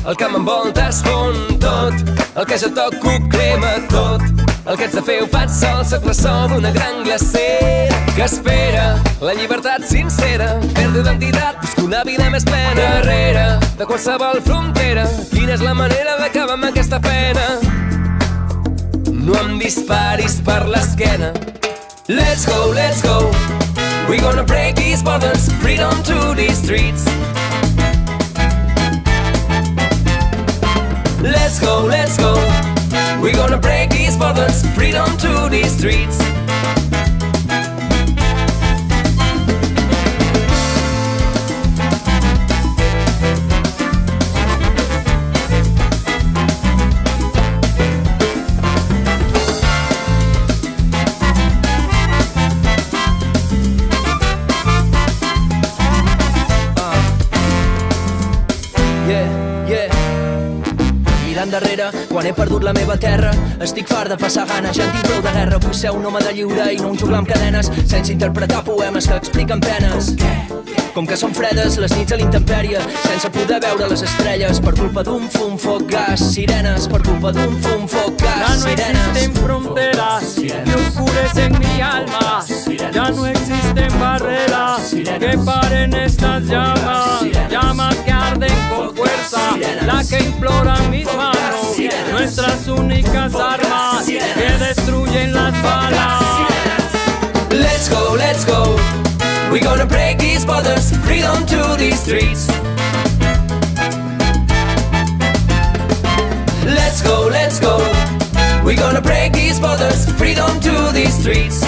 El que m'envolta es fon tot, el que jo toco crema tot. El que ets de fer ho faig sol, sóc la sol d'una gran glacera que espera la llibertat sincera. Perdo identitat, busco una vida més plena. Darrere de qualsevol frontera, quina és la manera d'acabar amb aquesta pena? No em disparis per l'esquena. Let's go, we gonna break these borders, freedom to these streets. Let's go, we gonna break these borders, freedom to these streets. Darrere, quan he perdut la meva terra, estic fart de passar gana, ja en tinc prou de guerra. Vull ser un home de lliure i no un juglar amb cadenes, sense interpretar poemes que expliquen penes. Com que són fredes les nits a l'intempèrie, sense poder veure les estrelles, per culpa d'un fum, foc, gas, sirenes, per culpa d'un fum, foc, gas, sirenes. Ya no existen fronteras que oscurecen mi alma, ya no existen barreras que paren estas llamas, llamas que arden con fuerza, la que imploran mis manos, nuestras únicas armas que destruyen las balas. Let's go, we gonna break these borders, freedom to these streets. Let's go, we gonna break these borders, freedom to these streets.